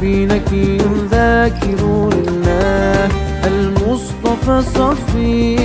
قلبي نكي ذاكر لله المصطفى صفي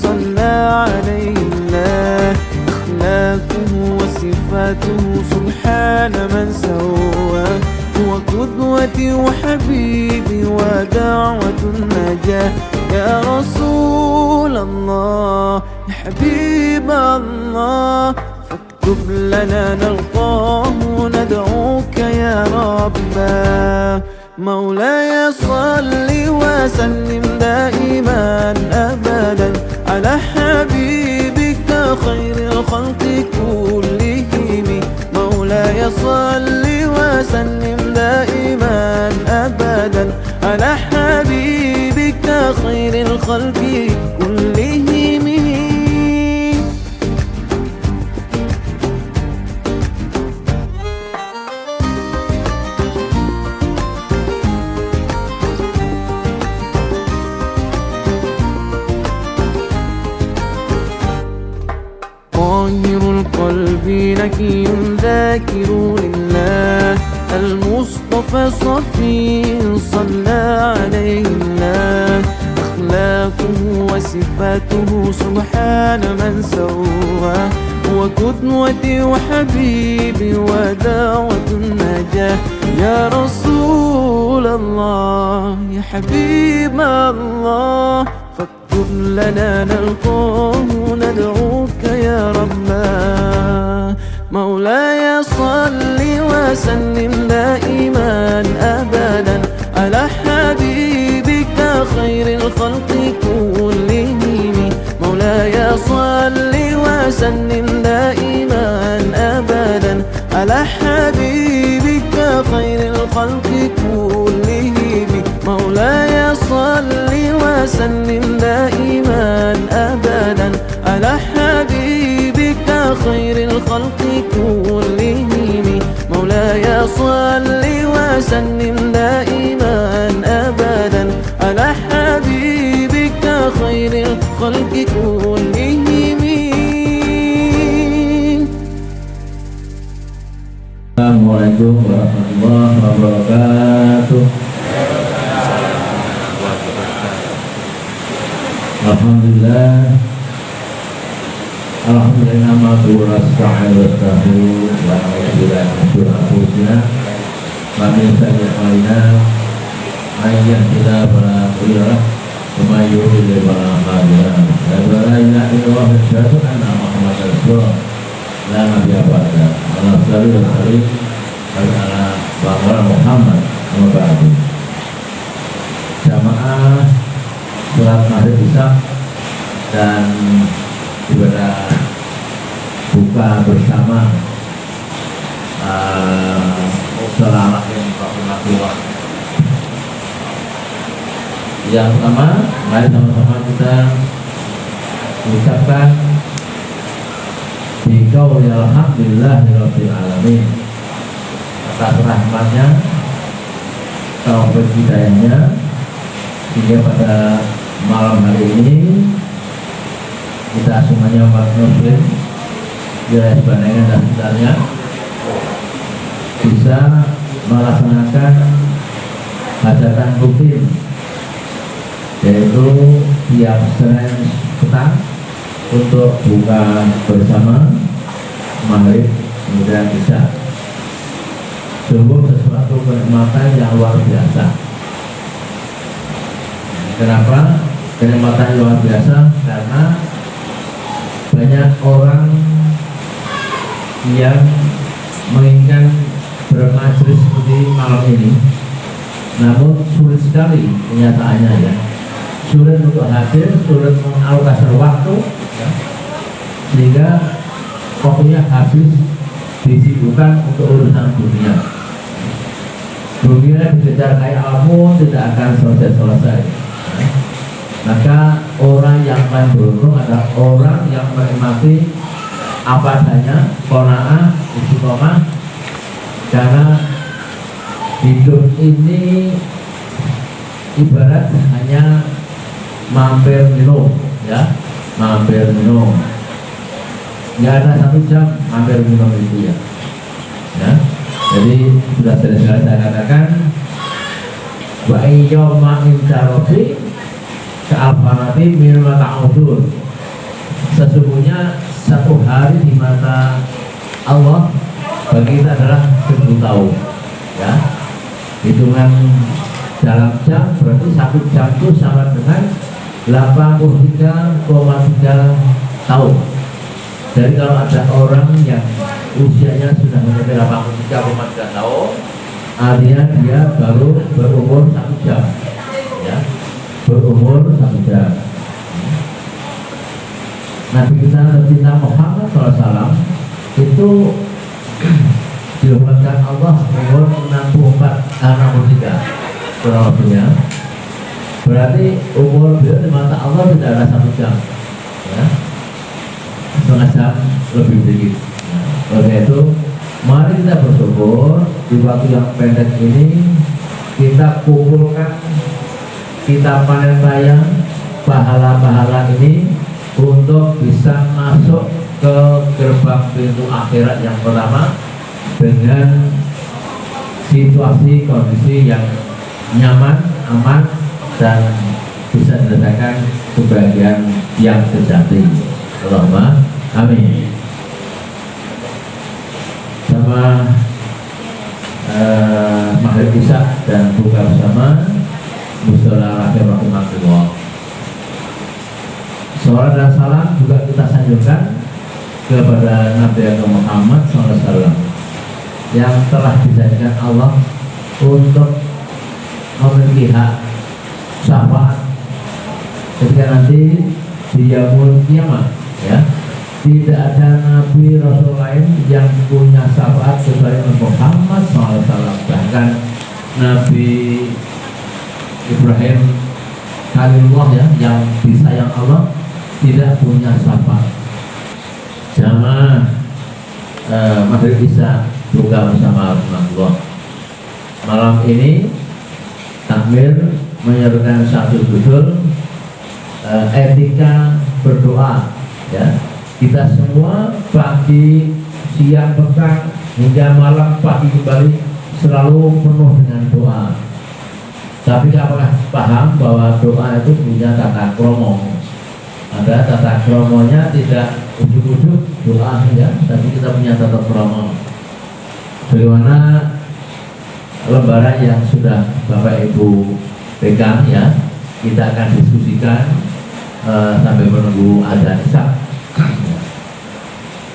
صلى عليه الله أخلاقه وصفاته سبحان من سواه هو قدوتي وحبيبي ودعوة النجاة يا رسول الله يا حبيب الله فاكتب لنا نلقاه ندعوك يا ربنا مولاي صل وسلم دائما أبدا على حبيبك خير الخلق كلهم مولاي صل وسلم دائما أبدا على حبيبك خير الخلق كلهم طاهر القلب نكي ذاكر لله المصطفى صفي صلى عليه الله أخلاقه وصفاته سبحان من سواه هو قدوتي وحبيبي ودعوة النجاة يا رسول الله يا حبيب الله فاكتب لنا نلقاه ندعوك يا ربنا مولاي صل وسلم دائما أبدا على حبيبك خير الخلق كلهم مولاي صل وسلم دائما أبدا على حبيبك خير الخلق كلهم مولاي صل وسلم دائما أبدا على حبيبك خير الخلق كلهم مولاي صل وسلم دائما أبدا على حبيبك خير الخلق كلهم Assalamualaikum warahmatullahi wabarakatuh. Alhamdulillah Alhamdulillah ma'adur asta'in wa asta'in wa alhamdulillah ma'adur wa min sayyidina ayyan ila barakullah wa mayyuri li barakullah wa la ilaha illallah wa syahadu anna Muhammad Rasulullah la nabiyya ba'da ala sallallahu alaihi wa ala Muhammad wa ba'du. Jamaah sholat maghrib isya dan ibadah buka bersama selama yang yang pertama, mari sama-sama kita ucapkan biqauli alhamdulillahirabbil alamin atas rahmatnya, taufik hidayahnya, sehingga pada malam hari ini kita semuanya umat muslim wilayah Bandengan dan sekitarnya bisa melaksanakan hajatan rutin, yaitu tiap Senin petang untuk buka bersama maghrib kemudian isya. Sungguh sesuatu kenikmatan yang luar biasa. Kenapa kenikmatan luar biasa? Karena banyak orang yang menginginkan bermajlis seperti malam ini, namun sulit sekali kenyataannya ya. Sulit untuk hadir, sulit mengalokasi waktu ya. Sehingga waktunya habis disibukkan untuk urusan dunia. Dunia dikejar kayak apapun tidak akan selesai-selesai. Maka orang yang paling beruntung adalah orang yang menikmati apa adanya, qanaah, istiqomah, karena hidup ini ibarat hanya mampir minum, ya, mampir minum. Nggak ada 1 jam mampir minum itu ya. Jadi sudah saya katakan wa ayyama indarofi ka'afanati minma ta'udun. Sesungguhnya satu hari di mata Allah bagi kita adalah 1000 tahun, ya. Hitungan dalam jam berarti 1 jam itu sama dengan 83,3 tahun. Jadi kalau ada orang yang usianya sudah mencapai 83,3 tahun, artinya dia baru berumur 1 jam, ya, berumur 1 jam. Nabi kita Muhammad SAW itu diumatkan Allah umur 63 kurang lebihnya. Berarti umur beliau di mata Allah tidak ada 1 jam, ya, setengah jam lebih sedikit. Oleh itu mari kita bersyukur di waktu yang pendek ini kita kumpulkan, kita panen raya pahala-pahala ini untuk bisa masuk ke gerbang pintu akhirat yang pertama dengan situasi kondisi yang nyaman, aman, dan bisa dirasakan kebahagiaan yang sejati. Allahumma amin. Sama maghrib isya dan buka bersama mushola rahimahullah. Salam dan salam juga kita sanjungkan kepada Nabi Muhammad SAW yang telah dijanjikan Allah untuk memiliki hak syafaat ketika nanti di yaumul kiamat, ya. Tidak ada nabi rasul lain yang punya syafaat kecuali Muhammad SAW. Bahkan Nabi Ibrahim Khalilullah, ya, yang disayang Allah, tidak punya syafaat. Jamaah maghrib isya buka bersama Allah. Malam ini takmir menyerukan satu judul etika berdoa, ya. Kita semua pagi, siang, petang hingga malam, pagi kembali selalu penuh dengan doa. Tapi apakah paham bahwa doa itu punya tata kromo? Ada tata kromonya, tidak ujuk-ujuk doa, ya, tapi kita punya tata kromo. Bagaimana lembaran yang sudah Bapak Ibu pegang, ya, kita akan diskusikan sampai menunggu azan isya.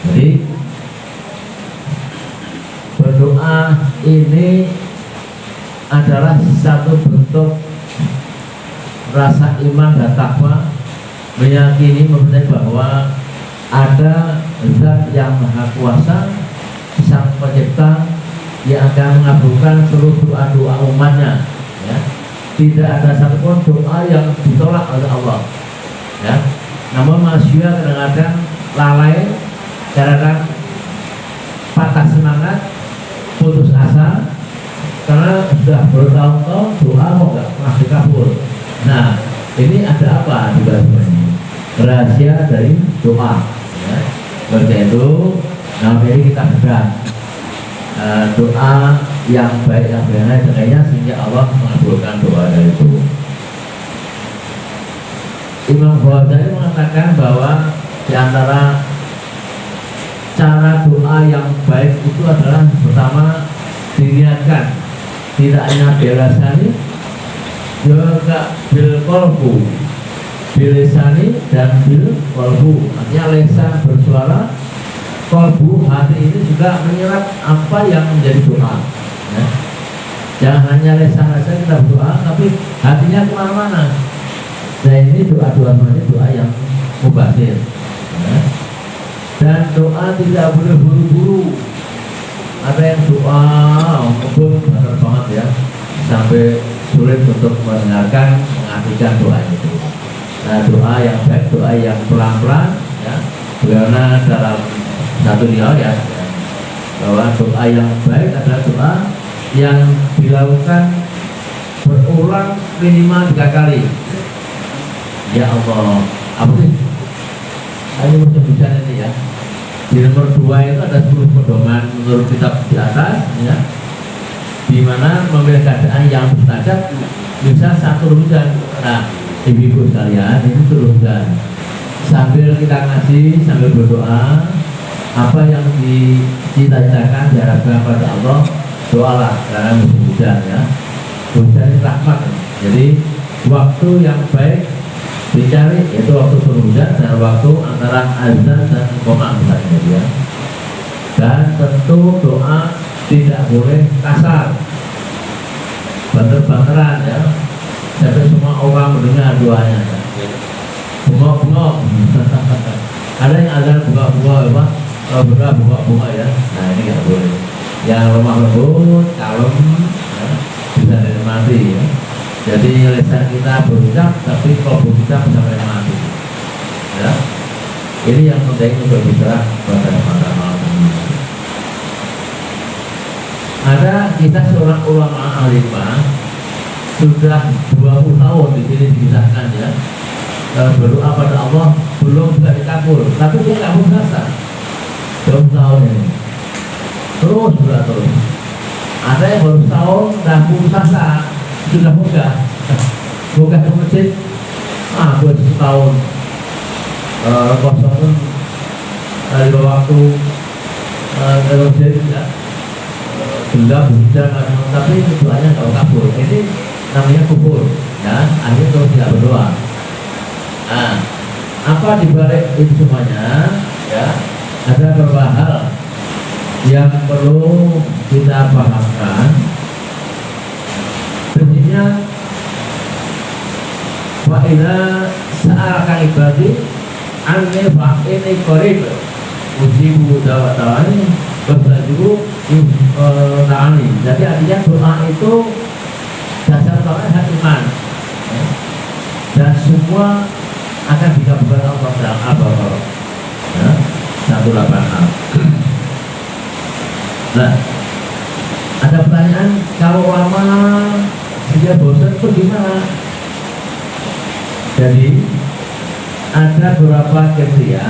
Jadi berdoa ini adalah satu bentuk rasa iman dan takwa, meyakini, mempercayai bahwa ada Zat yang Maha Kuasa, Sang Pencipta, yang akan mengabulkan seluruh doa-doa umatnya, ya. Tidak ada satupun doa yang ditolak oleh Allah, ya. Namun manusia kadang-kadang lalai, kadang-kadang patah semangat, putus asa karena sudah bertahun-tahun doa kok nggak pernah dikabul. Nah, ini ada apa di balik ini? Rahasia dari doa, ya. Oleh itu, ini kita bedah doa yang baik, yang benar, sehingga Allah mengabulkan doa dari itu. Imam Ghazali mengatakan bahwa di antara cara doa yang baik itu adalah pertama diniatkan, tidak hanya bilasani, juga bil qalbu, bilisani dan bil qalbu. Artinya lisan bersuara, qalbu hati ini juga menyerap apa yang menjadi doa, ya. Jangan hanya lisan saja kita berdoa, tapi hatinya kemana-mana. Nah, ini doa-doa semuanya doa yang mubazir, ya. Dan doa tidak boleh buru-buru. Ada yang doa kebun benar banget, ya, sampai sulit untuk mendengarkan, mengartikan doa itu. Nah, doa yang baik, doa yang pelan-pelan, ya. Karena dalam satu riwayat, ya, bahwa doa yang baik adalah doa yang dilakukan berulang minimal 3 kali. Ya Allah, apa sih? Ini macam ini, ya. Di nomor 2 itu ada 10 pedoman menurut kitab di atas, ya. Di di mana memilih keadaan yang mustajab, bisa satu hujan. Nah, ibu-ibu sekalian, ini turun hujan. Sambil kita ngasih, sambil berdoa, apa yang dicita-citakan, diharapkan pada Allah, doalah karena musim hujan ya. Hujan ini rahmat. Jadi waktu yang baik dicari itu waktu turun hujan dan waktu antara azan dan qoma misalnya ya. Dan tentu doa tidak boleh kasar, banter-banteran ya, sampai semua orang mendengar doanya ya. Bengok-bengok ada yang azan bunga-bunga apa? Bunga-bunga ya. Nah ini nggak boleh. Yang lemah lembut, kalem ya, bisa dinikmati ya. Jadi lisan kita berucap, tapi kalau kita bisa menikmati ya. Ini yang penting untuk bicara pada malam ini. Ada kisah seorang ulama alimah sudah 20 tahun di sini dikisahkan ya, berdoa pada Allah belum bisa dikabul, tapi dia nggak puasa 20 tahun ini terus berdoa terus. Ada yang baru tahun dan puasa sudah mogah ke masjid, buat setahun kosong dari waktu ke masjid ya, gelap hujan tapi doanya nggak kabul. Ini namanya kufur ya, akhirnya terus tidak berdoa. Nah, apa dibalik itu semuanya ya, ada beberapa hal yang perlu kita pahamkan. Prinsipnya wa ila sa'alaka ibadi anni fa'ini qarib ujibu da'watani bertajuhu ta'ani. Jadi artinya doa itu dasar doa iman dan semua akan dikabulkan Allah dalam Al-Baqarah ya, 186. Nah, ada pertanyaan, kalau lama dia bosan itu gimana? Jadi ada beberapa kriteria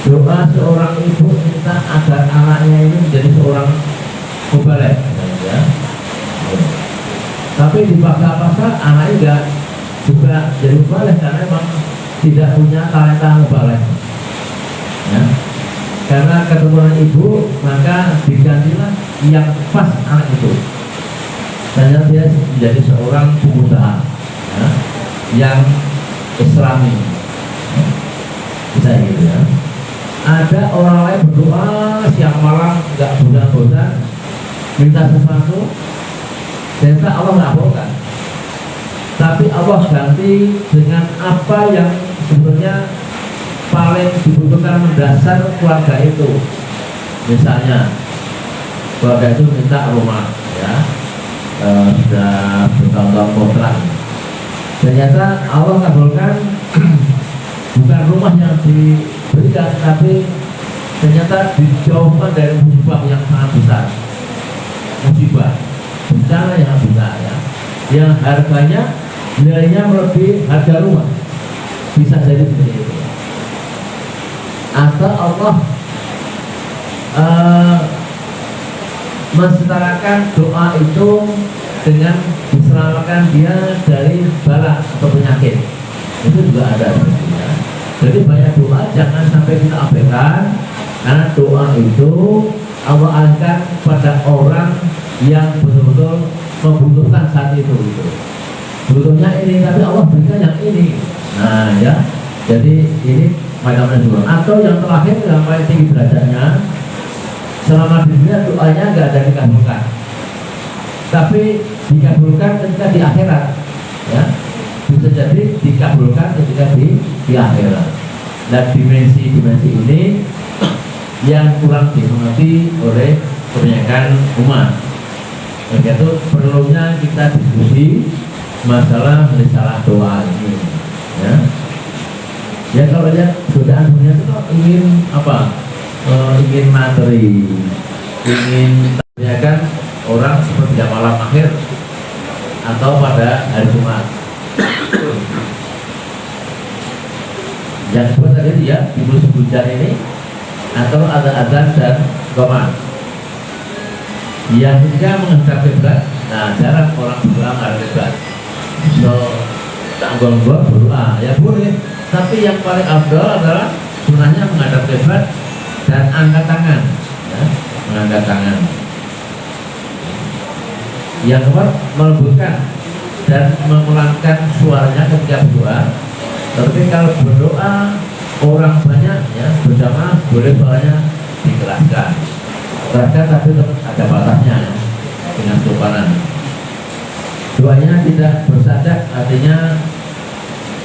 doa seorang ibu minta agar anaknya ini menjadi seorang mubaligh ya. Tapi dipaksa-paksa anaknya enggak juga jadi mubaligh karena memang tidak punya talenta mubaligh ya. Karena keturunan ibu maka digantilah yang pas anak itu, dan dia menjadi seorang pengusaha ya, yang islami ya. Bisa gitu ya. Ada orang lain berdoa siang malam nggak bosan-bosan minta sesuatu, ternyata Allah nggak bolehkan, tapi Allah ganti dengan apa yang sebenarnya paling dibutuhkan mendasar keluarga itu. Misalnya keluarga itu minta rumah ya, sudah bertahun-tahun kontrak, ternyata Allah kabulkan bukan rumah yang diberikan, tapi ternyata dijauhkan dari musibah yang sangat besar, musibah bencana yang besar ya, yang harganya nilainya melebihi harga rumah, bisa jadi seperti itu. Atau Allah mensetarakan doa itu dengan diselamatkan dia dari bala atau penyakit, itu juga ada ya. Jadi banyak doa jangan sampai kita abaikan, karena doa itu Allah alihkan pada orang yang betul-betul membutuhkan saat itu gitu. Butuhnya ini tapi Allah berikan yang ini. Nah ya, jadi ini macam-macam juga. Atau yang terakhir yang paling tinggi derajatnya, selama di dunia doanya nggak ada dikabulkan, tapi dikabulkan ketika di akhirat ya. Bisa jadi dikabulkan ketika di akhirat. Dan dimensi-dimensi ini yang kurang dimengerti oleh kebanyakan umat. Oleh itu perlunya kita diskusi masalah risalah doa ini ya. Ya kalau lihat godaan dunia itu ingin apa? Ingin materi, ingin tanyakan orang seperti malam akhir atau pada hari Jumat. Yang kedua tadi ya, di musim hujan ini atau ada azan dan qoma. Yang ketiga menghadap kiblat. Nah, jarang orang berdoa menghadap kiblat. So, tanggul gua berdoa ya boleh, tapi yang paling afdal adalah sunahnya menghadap kiblat dan angkat tangan, ya, mengangkat tangan. Yang keempat melembutkan dan memelankan suaranya ketika berdoa. Tapi kalau berdoa orang banyak ya bersama boleh suaranya dikeraskan, tapi tetap ada batasnya ya, dengan sopanan. Doanya tidak bersadak, artinya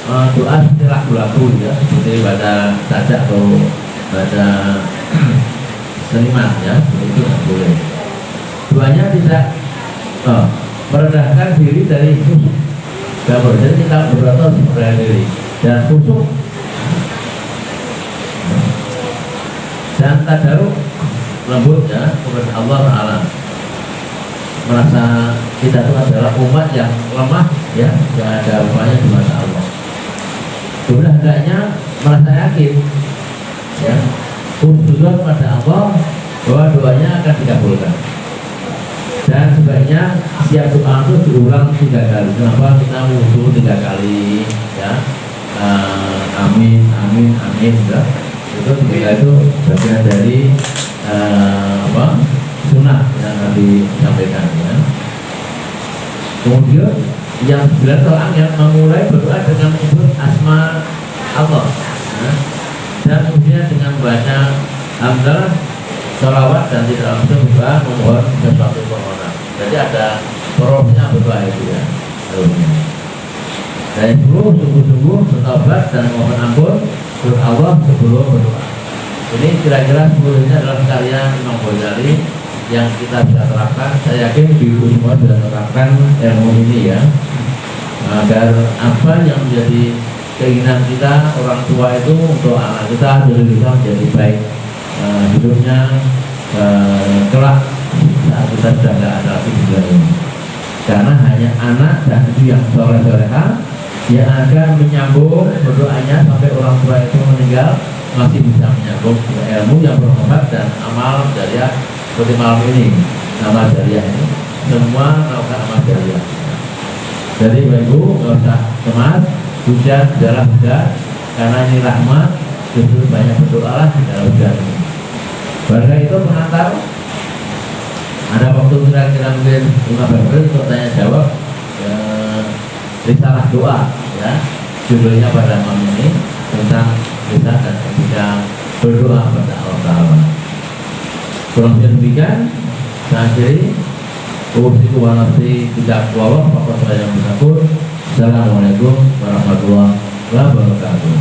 doa seperti lagu-lagu ya, seperti pada sajak atau pada seniman ya, itu tidak boleh. Doanya tidak merendahkan diri dari khusyuk. Jadi kita berdoa merendahkan diri dan khusyuk dan tadaruk lembut ya kepada Allah Ta'ala, merasa kita itu adalah umat yang lemah ya, tidak ada upaya di mata Allah. Sudah hendaknya merasa yakin ya, khusyuk kepada Allah bahwa doanya akan dikabulkan. Dan sebaiknya siap doa itu diulang 3 kali. Kenapa kita wudhu 3 kali ya? Amin, amin, amin ya. Itu ketika itu bagian dari sunnah yang tadi disampaikan ya. Kemudian yang 9 yang memulai berdoa dengan menyebut asma Allah ya. Dan kemudian dengan membaca hamdalah, sholawat dan tidak langsung berdoa memohon sesuatu permohonan. Jadi ada prosesnya berdoa itu ya. Dan dulu sungguh-sungguh bertobat dan mohon ampun kepada Allah sebelum berdoa. Ini kira-kira 10 ini adalah karya Imam Ghazali yang kita bisa terapkan. Saya yakin ibu semua bisa terapkan ilmu ini ya, agar apa yang menjadi keinginan kita orang tua itu untuk anak kita jadi bisa menjadi baik hidupnya kelak saat kita sudah tidak ada lagi di dunia ini. Karena hanya anak dan itu yang soleh-soleha yang akan menyambung berdoanya sampai orang tua itu meninggal, masih bisa menyambung ilmu yang bermanfaat dan amal jariah seperti malam ini. Amal jariah ini semua melakukan amal jariah. Jadi Bapak Ibu nggak usah cemas, hujan adalah hujan karena ini rahmat, justru banyak berdoalah di dalam hujan ini. Warga itu pengantar. Ada waktu kira-kira mungkin 15 menit untuk tanya jawab risalah doa ya, judulnya pada malam ini tentang kita dan ketika berdoa pada Allah Ta'ala. Kurang lebih demikian saya akhiri. Usiku wa nafsi tidak wallah pokok saya yang bersyukur. Assalamualaikum warahmatullahi wabarakatuh.